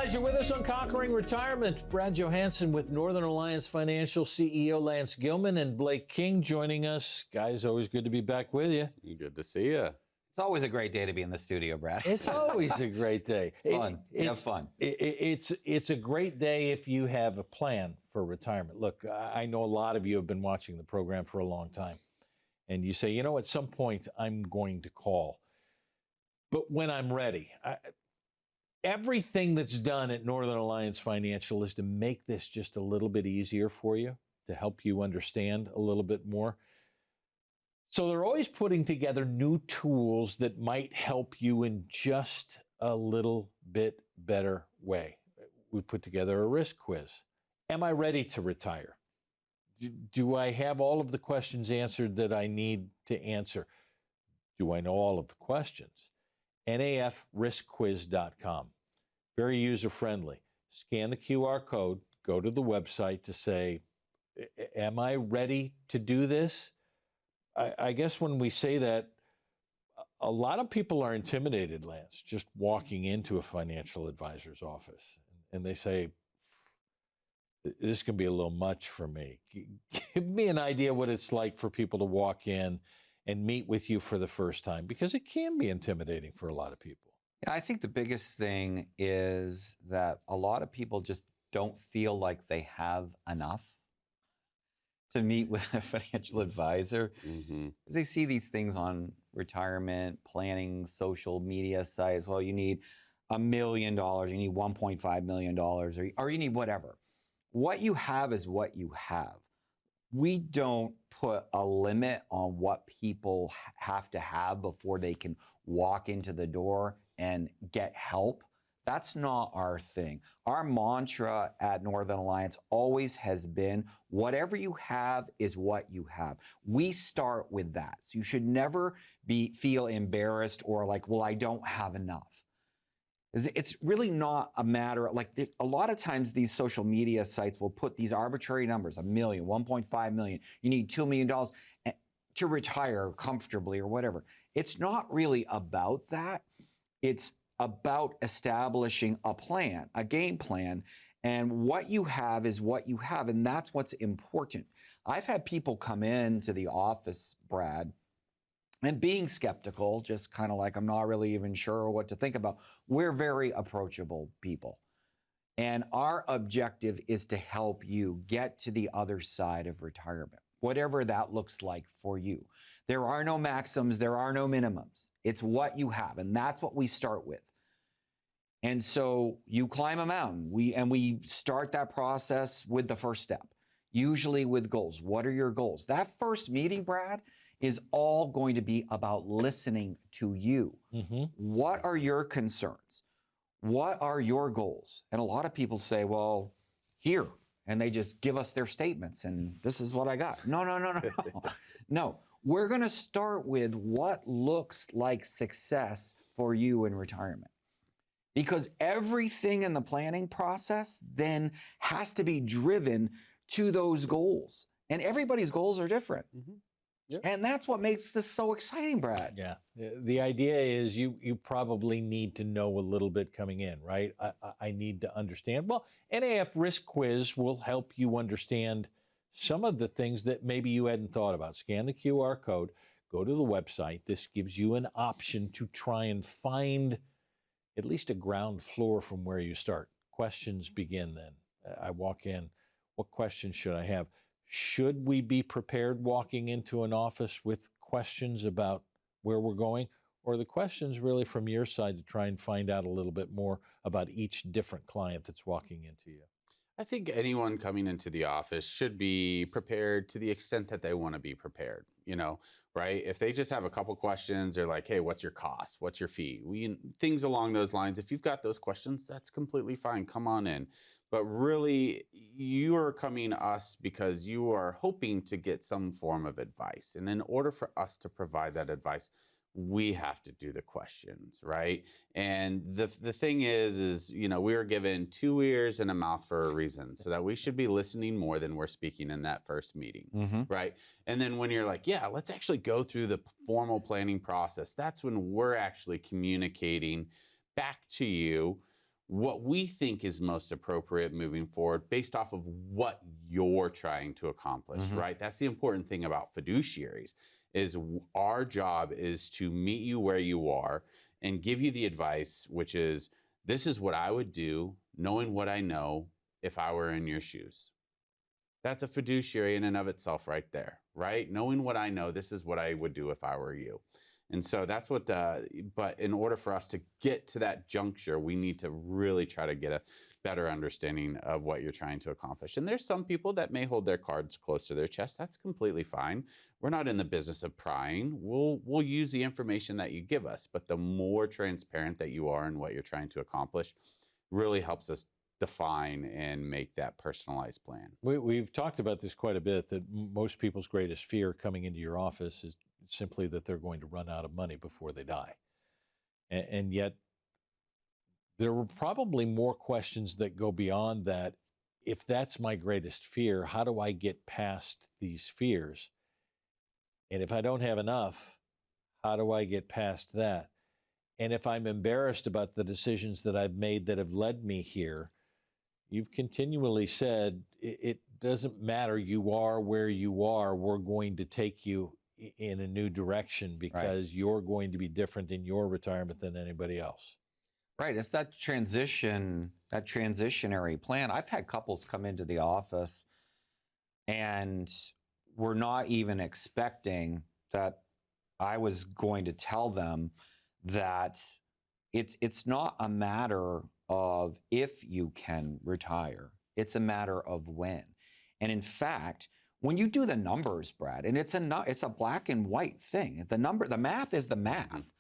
guys, you're with us on Conquering Retirement. Brad Johansen with Northern Alliance Financial CEO Lance Gilman and Blake King joining us. Guys, always good to be back with you. Good to see you. It's always a great day to be in the studio, Brad. It's always a great day. Fun. Have fun. It's a great day if you have a plan for retirement. Look, I know a lot of you have been watching the program for a long time, and you say, you know, at some point I'm going to call. But when I'm ready, everything that's done at Northern Alliance Financial is to make this just a little bit easier for you, to help you understand a little bit more. So they're always putting together new tools that might help you in just a little bit better way. We put together a risk quiz. Am I ready to retire? Do I have all of the questions answered that I need to answer? Do I know all of the questions? NAFRiskQuiz.com. Very user-friendly. Scan the QR code, go to the website to say, am I ready to do this? I guess when we say that, a lot of people are intimidated, Lance, just walking into a financial advisor's office. And they say, this can be a little much for me. Give me an idea what it's like for people to walk in and meet with you for the first time, because it can be intimidating for a lot of people. Yeah, I think the biggest thing is that a lot of people just don't feel like they have enough to meet with a financial advisor. Because they see these things on retirement planning, social media sites. Well, you need $1 million, you need $1.5 million, or you need whatever. What you have is what you have. We don't put a limit on what people have to have before they can walk into the door and get help. That's not our thing. Our mantra at Northern Alliance always has been, whatever you have is what you have. We start with that. So you should never feel embarrassed or like, well, I don't have enough. It's really not a matter, like a lot of times these social media sites will put these arbitrary numbers, $1 million, $1.5 million, you need $2 million to retire comfortably or whatever. It's not really about that. It's about establishing a plan, a game plan, and what you have is what you have, and that's what's important. I've had people come into the office, Brad, and being skeptical, just kind of like, I'm not really even sure what to think about. We're very approachable people. And our objective is to help you get to the other side of retirement, whatever that looks like for you. There are no maxims, there are no minimums. It's what you have, and that's what we start with. And so you climb a mountain. We start that process with the first step, usually with goals. What are your goals? That first meeting, Brad, is all going to be about listening to you. What are your concerns? What are your goals? And a lot of people say, well, here, and they just give us their statements, and this is what I got. No. No, we're going to start with what looks like success for you in retirement. Because everything in the planning process then has to be driven to those goals. And everybody's goals are different. Yep. And that's what makes this so exciting, Brad. Yeah. The idea is you probably need to know a little bit coming in, right? I need to understand. Well, NAF Risk Quiz will help you understand some of the things that maybe you hadn't thought about. Scan the QR code, go to the website. This gives you an option to try and find at least a ground floor from where you start. Questions begin then. I walk in, what questions should I have? Should we be prepared walking into an office with questions about where we're going? Or are the questions really from your side to try and find out a little bit more about each different client that's walking into you? I think anyone coming into the office should be prepared to the extent that they want to be prepared, right? If they just have a couple questions, they're like, hey, what's your cost? What's your fee? Things along those lines. If you've got those questions, that's completely fine. Come on in. But really, you are coming to us because you are hoping to get some form of advice. And in order for us to provide that advice, we have to do the questions, right? And the thing is, we are given 2 ears and a mouth for a reason, so that we should be listening more than we're speaking in that first meeting, right? And then when you're like, yeah, let's actually go through the formal planning process, that's when we're actually communicating back to you what we think is most appropriate moving forward based off of what you're trying to accomplish, right? That's the important thing about fiduciaries is our job is to meet you where you are and give you the advice, which is, this is what I would do, knowing what I know if I were in your shoes. That's a fiduciary in and of itself right there, right? Knowing what I know, this is what I would do if I were you. And so that's what but in order for us to get to that juncture, we need to really try to get a better understanding of what you're trying to accomplish. And there's some people that may hold their cards close to their chest. That's completely fine. We're not in the business of prying. We'll use the information that you give us, but the more transparent that you are in what you're trying to accomplish really helps us define and make that personalized plan. We've talked about this quite a bit, that most people's greatest fear coming into your office is simply that they're going to run out of money before they die. And yet there were probably more questions that go beyond that. If that's my greatest fear, how do I get past these fears? And if I don't have enough, how do I get past that? And if I'm embarrassed about the decisions that I've made that have led me here, you've continually said, it doesn't matter, you are where you are, we're going to take you in a new direction because you're going to be different in your retirement than anybody else. Right, it's that transition, that transitionary plan. I've had couples come into the office and were not even expecting that I was going to tell them that it's not a matter of if you can retire, it's a matter of when. And in fact, when you do the numbers, Brad, and it's a black and white thing. The math is the math,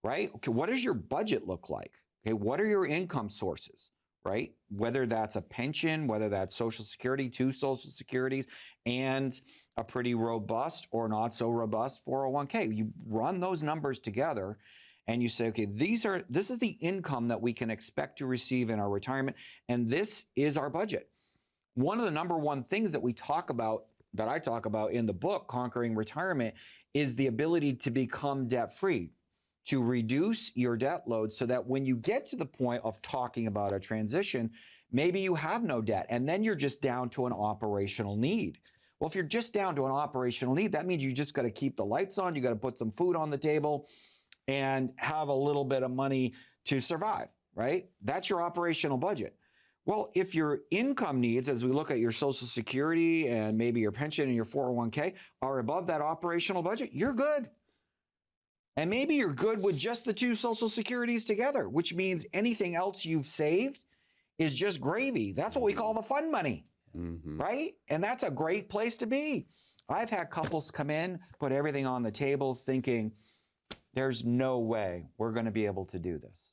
right? Okay, what does your budget look like? Okay, what are your income sources, right? Whether that's a pension, whether that's Social Security, 2 Social Securities, and a pretty robust or not so robust 401k. You run those numbers together and you say, okay, this is the income that we can expect to receive in our retirement, and this is our budget. One of the number one things that I talk about in the book, Conquering Retirement, is the ability to become debt-free, to reduce your debt load so that when you get to the point of talking about a transition, maybe you have no debt, and then you're just down to an operational need. Well, if you're just down to an operational need, that means you just got to keep the lights on, you got to put some food on the table, and have a little bit of money to survive, right? That's your operational budget. Well, if your income needs, as we look at your Social Security and maybe your pension and your 401k, are above that operational budget, you're good. And maybe you're good with just the 2 Social Securities together, which means anything else you've saved is just gravy. That's what we call the fun money, right? And that's a great place to be. I've had couples come in, put everything on the table thinking, there's no way we're going to be able to do this.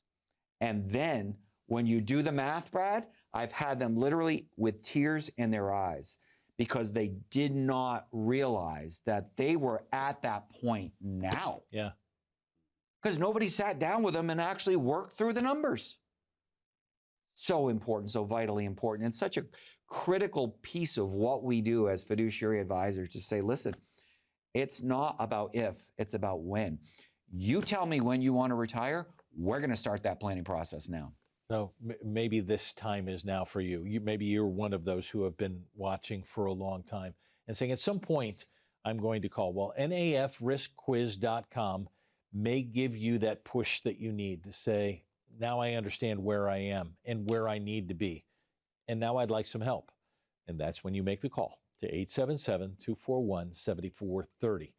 And then when you do the math, Brad, I've had them literally with tears in their eyes because they did not realize that they were at that point now. Yeah. Because nobody sat down with them and actually worked through the numbers. So important, so vitally important, and such a critical piece of what we do as fiduciary advisors to say, listen, it's not about if, it's about when. You tell me when you want to retire, we're going to start that planning process now. So maybe this time is now for you. Maybe you're one of those who have been watching for a long time and saying, at some point, I'm going to call. Well, NAFRiskQuiz.com may give you that push that you need to say, now I understand where I am and where I need to be. And now I'd like some help. And that's when you make the call to 877-241-7430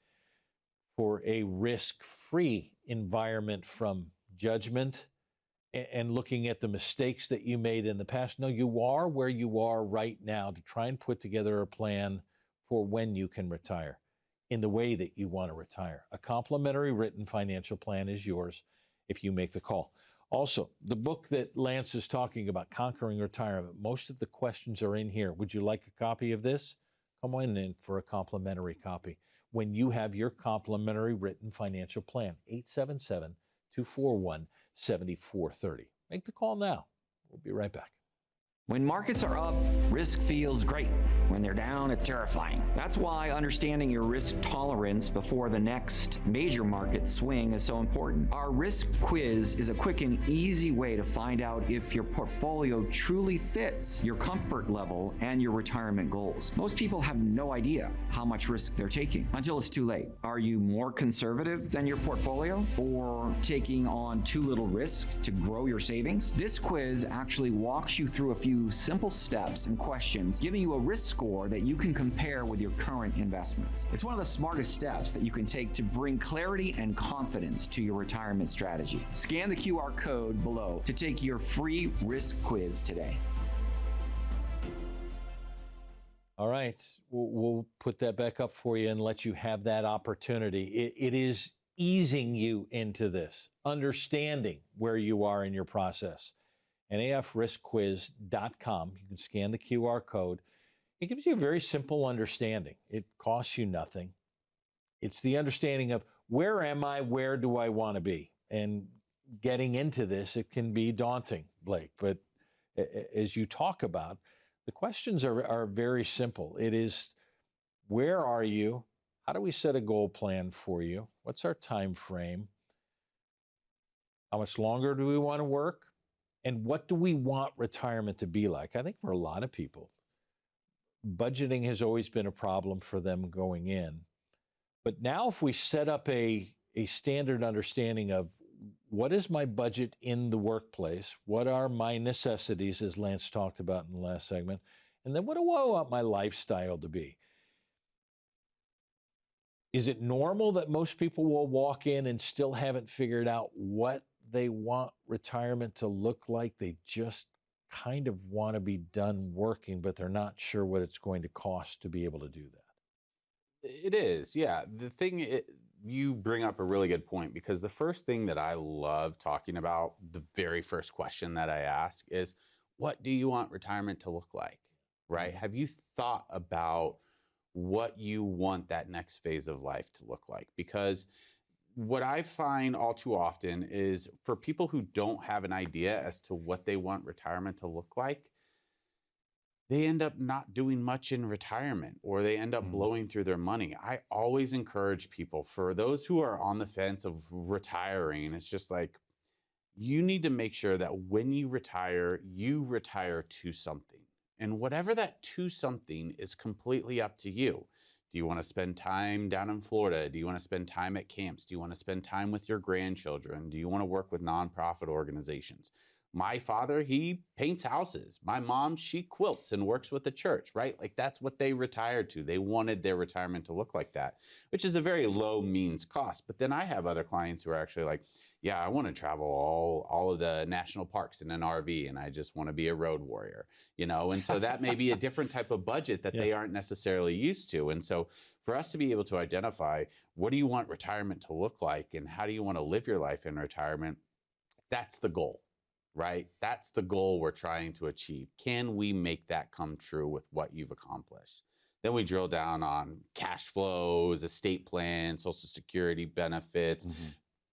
for a risk-free environment from judgment and looking at the mistakes that you made in the past. No, you are where you are right now to try and put together a plan for when you can retire in the way that you want to retire. A complimentary written financial plan is yours if you make the call. Also, the book that Lance is talking about, Conquering Retirement, most of the questions are in here. Would you like a copy of this? Come on in for a complimentary copy when you have your complimentary written financial plan, 877-241-7430. Make the call now. We'll be right back. When markets are up, risk feels great. When they're down, it's terrifying. That's why understanding your risk tolerance before the next major market swing is so important. Our Risk Quiz is a quick and easy way to find out if your portfolio truly fits your comfort level and your retirement goals. Most people have no idea how much risk they're taking until it's too late. Are you more conservative than your portfolio or taking on too little risk to grow your savings? This quiz actually walks you through a few simple steps and questions, giving you a risk score that you can compare with your current investments. It's one of the smartest steps that you can take to bring clarity and confidence to your retirement strategy. Scan the QR code below to take your free risk quiz today. All right, we'll put that back up for you and let you have that opportunity. It is easing you into this, understanding where you are in your process. NAFRiskQuiz.com. You can scan the QR code. It gives you a very simple understanding. It costs you nothing. It's the understanding of where am I, where do I want to be? And getting into this, it can be daunting, Blake. But as you talk about, the questions are very simple. It is, where are you? How do we set a goal plan for you? What's our time frame? How much longer do we want to work? And what do we want retirement to be like? I think for a lot of people, budgeting has always been a problem for them going in. But now if we set up a standard understanding of what is my budget in the workplace, what are my necessities, as Lance talked about in the last segment, and then what do I want my lifestyle to be? Is it normal that most people will walk in and still haven't figured out what they want retirement to look like? They just kind of want to be done working, but they're not sure what it's going to cost to be able to do that. It is, yeah. You bring up a really good point, because the first thing that I love talking about, the very first question that I ask is, what do you want retirement to look like, right? Have you thought about what you want that next phase of life to look like? Because what I find all too often is, for people who don't have an idea as to what they want retirement to look like, they end up not doing much in retirement, or they end up blowing through their money. I always encourage people, for those who are on the fence of retiring, it's just like, you need to make sure that when you retire to something. And whatever that to something is completely up to you. Do you want to spend time down in Florida? Do you want to spend time at camps? Do you want to spend time with your grandchildren? Do you want to work with nonprofit organizations? My father, he paints houses. My mom, she quilts and works with the church, right? Like, that's what they retired to. They wanted their retirement to look like that, which is a very low means cost. But then I have other clients who are actually like, yeah, I want to travel all of the national parks in an RV, and I just want to be a road warrior, And so that may be a different type of budget that they aren't necessarily used to. And so for us to be able to identify, what do you want retirement to look like, and how do you want to live your life in retirement? That's the goal. Right? That's the goal we're trying to achieve. Can we make that come true with what you've accomplished? Then we drill down on cash flows, estate plans, Social Security benefits,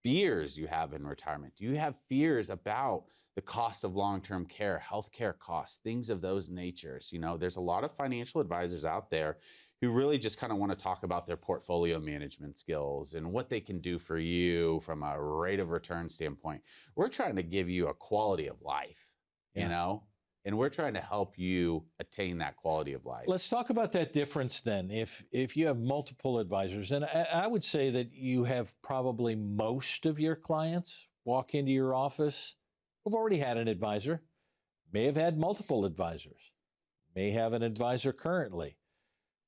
fears you have in retirement. Do you have fears about the cost of long-term care, healthcare costs, things of those natures? There's a lot of financial advisors out there who really just kind of want to talk about their portfolio management skills and what they can do for you from a rate of return standpoint. We're trying to give you a quality of life, and we're trying to help you attain that quality of life. Let's talk about that difference then. If you have multiple advisors, and I would say that you have probably most of your clients walk into your office who've already had an advisor, may have had multiple advisors, may have an advisor currently,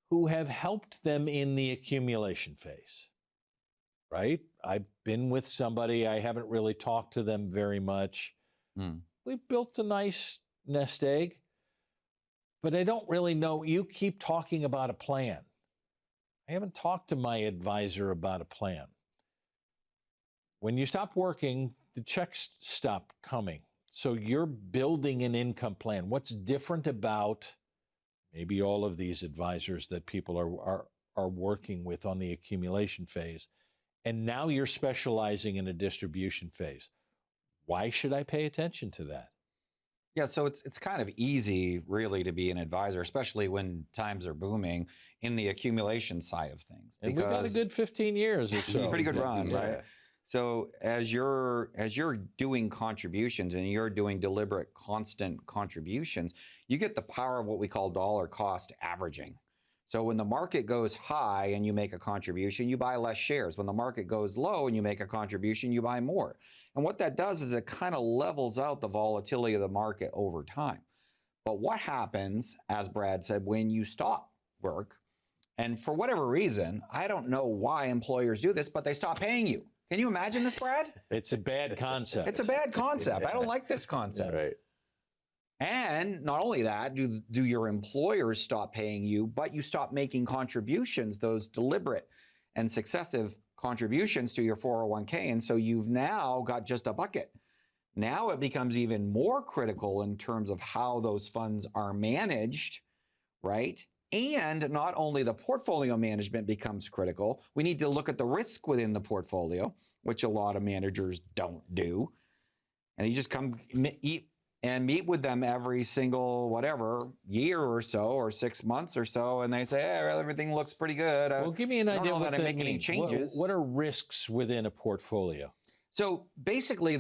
who have helped them in the accumulation phase, right? I've been with somebody, I haven't really talked to them very much. We've built a nice nest egg, but I don't really know. You keep talking about a plan. I haven't talked to my advisor about a plan. When you stop working, the checks stop coming. So you're building an income plan. What's different about maybe all of these advisors that people are working with on the accumulation phase, and now you're specializing in a distribution phase? Why should I pay attention to that? Yeah, so it's kind of easy, really, to be an advisor, especially when times are booming in the accumulation side of things. And we've got a good 15 years or so. Pretty good run, Yeah. right? So as you're doing contributions and you're doing deliberate, constant contributions, you get the power of what we call dollar cost averaging. So when the market goes high and you make a contribution, you buy less shares. When the market goes low and you make a contribution, you buy more. And what that does is it kind of levels out the volatility of the market over time. But what happens, as Brad said, when you stop work, and for whatever reason, I don't know why employers do this, but they stop paying you. Can you imagine this, Brad? It's a bad concept. It's a bad concept. I don't like this concept. Right. And not only that, do your employers stop paying you, but you stop making contributions, those deliberate and successive contributions to your 401k. And so you've now got just a bucket. Now it becomes even more critical in terms of how those funds are managed, right? And not only the portfolio management becomes critical, we need to look at the risk within the portfolio, which a lot of managers don't do. And you just come meet with them every single year or so, or 6 months or so, and they say, hey, well, everything looks pretty good. Well, give me an idea what what that that make any means. changes. What are risks within a portfolio? So basically,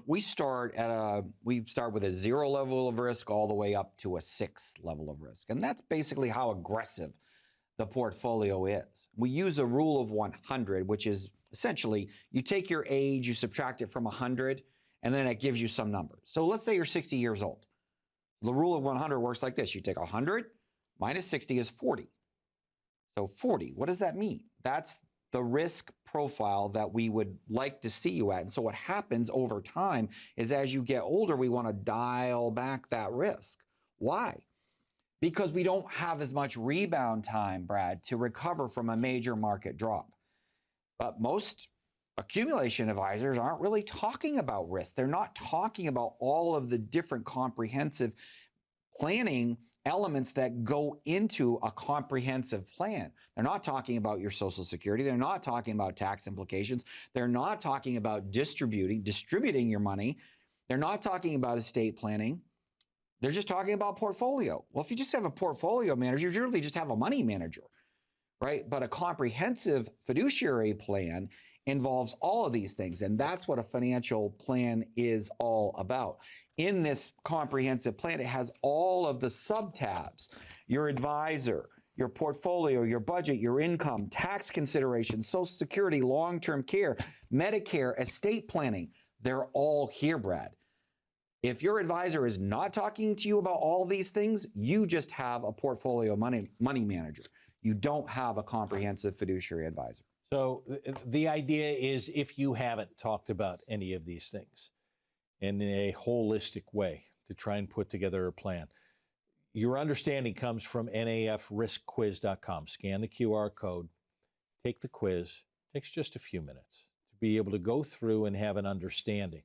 we start with a 0 level of risk all the way up to a 6 level of risk, and that's basically how aggressive the portfolio is. We use a rule of 100, which is essentially you take your age, you subtract it from 100, and then it gives you some number. So let's say you're 60 years old. The rule of 100 works like this. You take 100 minus 60 is 40. So 40, what does that mean? That's the risk profile that we would like to see you at. And so what happens over time is as you get older, we want to dial back that risk. Why? Because we don't have as much rebound time, Brad, to recover from a major market drop. But most accumulation advisors aren't really talking about risk. They're not talking about all of the different comprehensive planning elements that go into a comprehensive plan. They're not talking about your Social Security. They're not talking about tax implications. They're not talking about distributing your money. They're not talking about estate planning. They're just talking about portfolio. Well, if you just have a portfolio manager, you generally just have a money manager, right? But a comprehensive fiduciary plan involves all of these things, and that's what a financial plan is all about. In this comprehensive plan, it has all of the sub-tabs: your advisor, your portfolio, your budget, your income, tax considerations, Social Security, long-term care, Medicare, estate planning. They're all here, Brad. If your advisor is not talking to you about all these things, you just have a portfolio money manager. You don't have a comprehensive fiduciary advisor. So the idea is, if you haven't talked about any of these things in a holistic way to try and put together a plan, your understanding comes from NAFRiskQuiz.com. Scan the QR code, take the quiz. It takes just a few minutes to be able to go through and have an understanding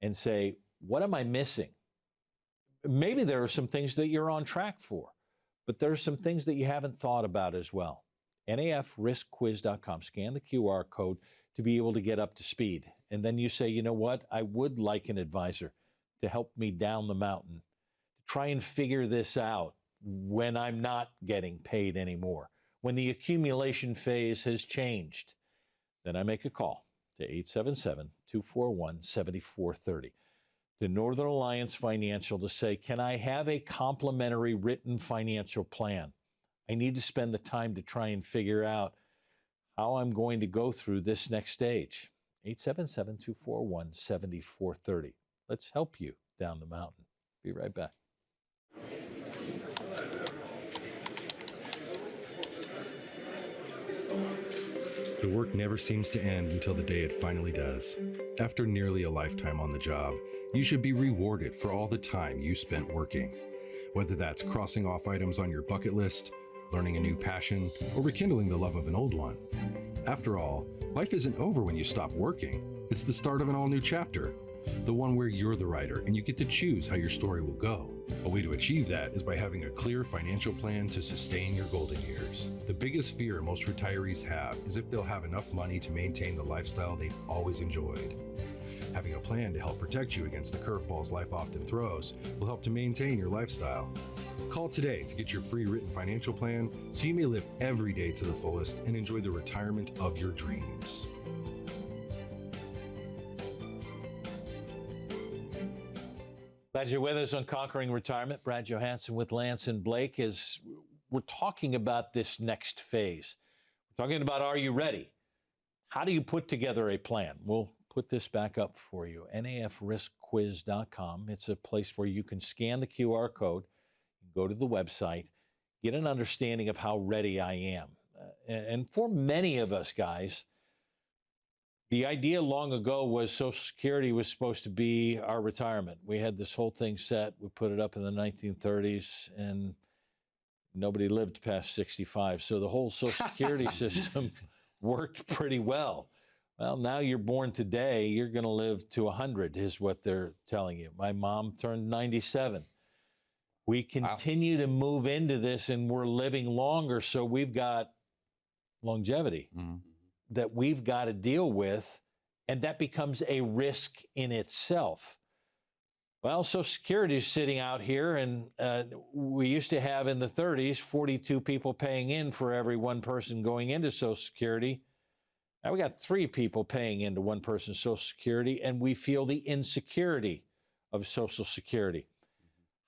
and say, what am I missing? Maybe there are some things that you're on track for, but there are some things that you haven't thought about as well. NAFRiskQuiz.com. Scan the QR code to be able to get up to speed. And then you say, you know what? I would like an advisor to help me down the mountain, to try and figure this out when I'm not getting paid anymore, when the accumulation phase has changed. Then I make a call to 877-241-7430 to Northern Alliance Financial to say, can I have a complimentary written financial plan? I need to spend the time to try and figure out how I'm going to go through this next stage. 877-241-7430. Let's help you down the mountain. Be right back. The work never seems to end until the day it finally does. After nearly a lifetime on the job, you should be rewarded for all the time you spent working. Whether that's crossing off items on your bucket list, learning a new passion, or rekindling the love of an old one. After all, life isn't over when you stop working. It's the start of an all-new chapter, the one where you're the writer and you get to choose how your story will go. A way to achieve that is by having a clear financial plan to sustain your golden years. The biggest fear most retirees have is if they'll have enough money to maintain the lifestyle they've always enjoyed. Having a plan to help protect you against the curveballs life often throws will help to maintain your lifestyle. Call today to get your free written financial plan so you may live every day to the fullest and enjoy the retirement of your dreams. Glad you're with us on Conquering Retirement. Brad Johansen with Lance and Blake as we're talking about this next phase. We're talking about, are you ready? How do you put together a plan? We'll put this back up for you. NAFRiskQuiz.com. It's a place where you can scan the QR code, go to the website, get an understanding of how ready I am. And for many of us guys, the idea long ago was Social Security was supposed to be our retirement. We had this whole thing set. We put it up in the 1930s, and nobody lived past 65. So the whole Social Security system worked pretty well. Well, now you're born today, you're going to live to 100 is what they're telling you. My mom turned 97. We continue to move into this, and we're living longer, so we've got longevity that we've got to deal with, and that becomes a risk in itself. Well, Social Security is sitting out here, and we used to have in the 30s 42 people paying in for every one person going into Social Security. Now we got 3 people paying into one person's Social Security, and we feel the insecurity of Social Security.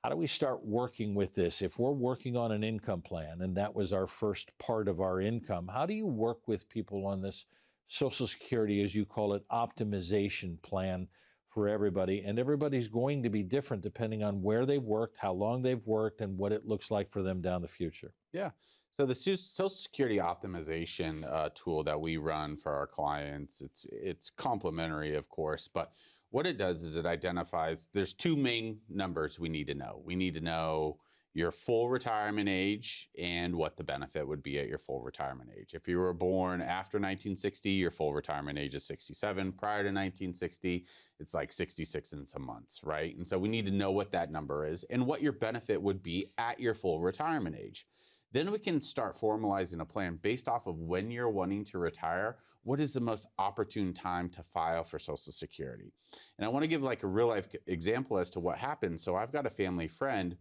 How do we start working with this? If we're working on an income plan, and that was our first part of our income, how do you work with people on this Social Security, as you call it, optimization plan for everybody? And everybody's going to be different depending on where they've worked, how long they've worked, and what it looks like for them down the future. Yeah. So the Social Security optimization tool that we run for our clients, it's complimentary, of course, but what it does is it identifies, there's 2 main numbers we need to know. We need to know your full retirement age and what the benefit would be at your full retirement age. If you were born after 1960, your full retirement age is 67. Prior to 1960, it's like 66 and some months, right? And so we need to know what that number is and what your benefit would be at your full retirement age. Then we can start formalizing a plan based off of when you're wanting to retire. What is the most opportune time to file for Social Security? And I want to give like a real life example as to what happened. So I've got a family friend.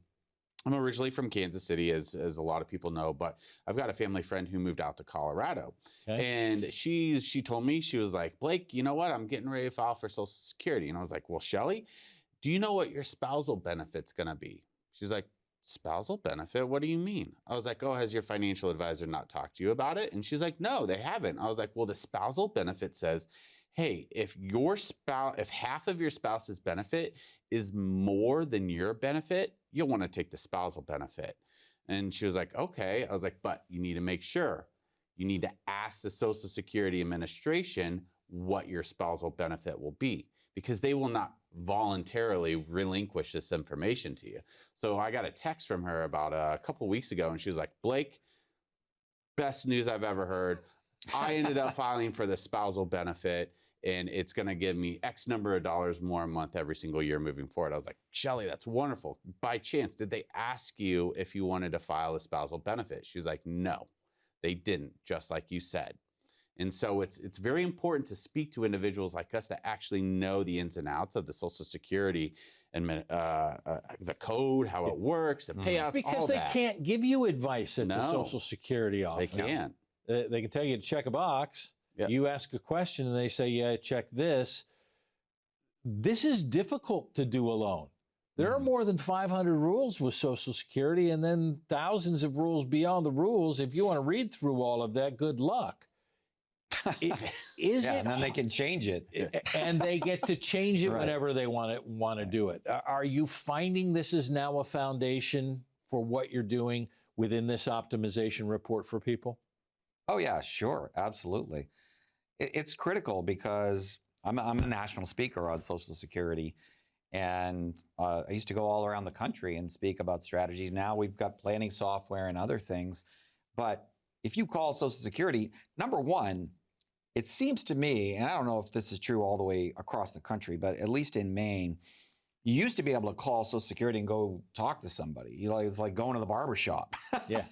I'm originally from Kansas City, as a lot of people know, but I've got a family friend who moved out to Colorado. Okay. And she told me, she was like, Blake, you know what? I'm getting ready to file for Social Security. And I was like, well, Shelly, do you know what your spousal benefit's going to be? She's like, spousal benefit? What do you mean? I was like, oh, has your financial advisor not talked to you about it? And she's like, no, they haven't. I was like, well, the spousal benefit says, hey, if half of your spouse's benefit is more than your benefit, you'll want to take the spousal benefit. And she was like, okay. I was like, but you need to make sure. You need to ask the Social Security Administration what your spousal benefit will be, because they will not voluntarily relinquish this information to you. So I got a text from her about a couple of weeks ago, and she was like, Blake, best news I've ever heard. I ended up filing for the spousal benefit, and it's going to give me X number of dollars more a month every single year moving forward. I was like, Shelly, that's wonderful. By chance, did they ask you if you wanted to file a spousal benefit? She's like, no, they didn't, just like you said. And so it's very important to speak to individuals like us that actually know the ins and outs of the Social Security and the code, how it works, the payouts, because all that. They can't give you advice at the Social Security office. They can't. They can tell you to check a box. Yep. You ask a question and they say, yeah, check this. This is difficult to do alone. There are more than 500 rules with Social Security, and then thousands of rules beyond the rules. If you want to read through all of that, good luck. And then they can change it. And they get to change it whenever they want to do it. Are you finding this is now a foundation for what you're doing within this optimization report for people? Oh, yeah, sure. Absolutely. It's critical because I'm a national speaker on Social Security. And I used to go all around the country and speak about strategies. Now we've got planning software and other things. But if you call Social Security, number one, it seems to me, and I don't know if this is true all the way across the country, but at least in Maine, you used to be able to call Social Security and go talk to somebody. It's like going to the barber shop. Yeah.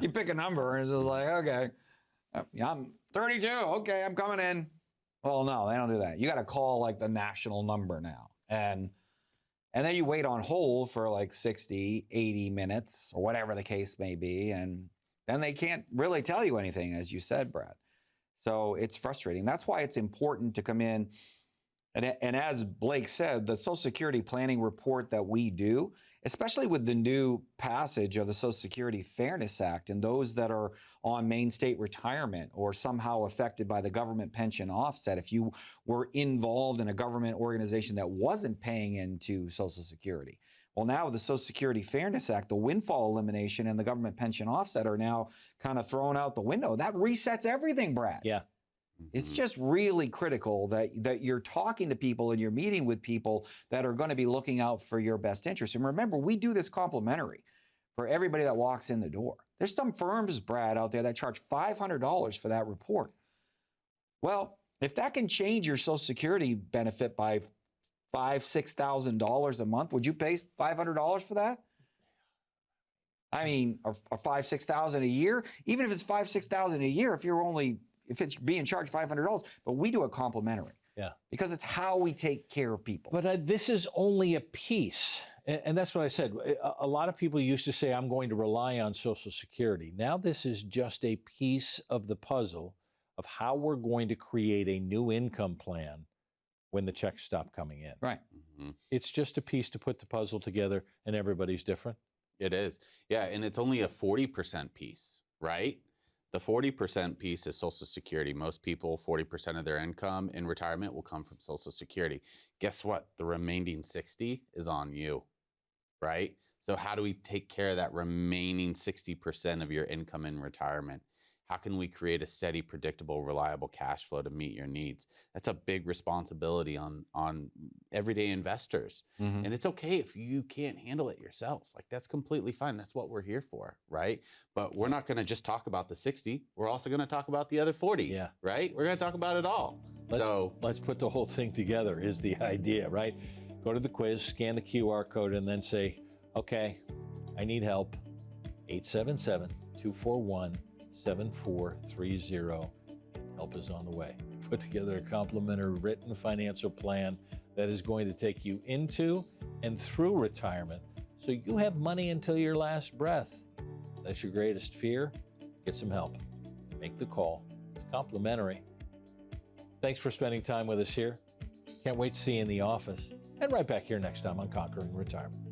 You pick a number and it's just like, okay, I'm 32. Okay, I'm coming in. Well, no, they don't do that. You got to call like the national number now. And then you wait on hold for like 60, 80 minutes or whatever the case may be. And then they can't really tell you anything, as you said, Brad. So it's frustrating. That's why it's important to come in. And as Blake said, the Social Security planning report that we do, especially with the new passage of the Social Security Fairness Act and those that are on main state retirement or somehow affected by the government pension offset, if you were involved in a government organization that wasn't paying into Social Security. Well, now with the Social Security Fairness Act, the windfall elimination and the government pension offset are now kind of thrown out the window. That resets everything, Brad. Yeah. It's just really critical that you're talking to people and you're meeting with people that are going to be looking out for your best interest. And remember, we do this complimentary for everybody that walks in the door. There's some firms, Brad, out there that charge $500 for that report. Well, if that can change your Social Security benefit by $5,000, $6,000 a month, would you pay $500 for that? I mean, or $5,000, $6,000 a year? Even if it's $5,000, $6,000 a year, if it's being charged $500, but we do it complimentary. Yeah. Because it's how we take care of people. But this is only a piece. And that's what I said. A lot of people used to say, I'm going to rely on Social Security. Now this is just a piece of the puzzle of how we're going to create a new income plan when the checks stop coming in. Right. Mm-hmm. It's just a piece to put the puzzle together, and everybody's different. It is. Yeah, and it's only a 40% piece, right? The 40% piece is Social Security. Most people, 40% of their income in retirement will come from Social Security. Guess what? The remaining 60 is on you, right? So how do we take care of that remaining 60% of your income in retirement? How can we create a steady, predictable, reliable cash flow to meet your needs? That's a big responsibility on everyday investors. Mm-hmm. And it's okay if you can't handle it yourself. Like, that's completely fine. That's what we're here for, right? But we're not going to just talk about the 60. We're also going to talk about the other 40, Yeah. right? We're going to talk about it all. Let's put the whole thing together is the idea, right? Go to the quiz, scan the QR code, and then say, okay, I need help. 877-241-7430. Help is on the way. Put together a complimentary written financial plan that is going to take you into and through retirement so you have money until your last breath. If that's your greatest fear, get some help. Make the call. It's complimentary. Thanks for spending time with us here. Can't wait to see you in the office and right back here next time on Conquering Retirement.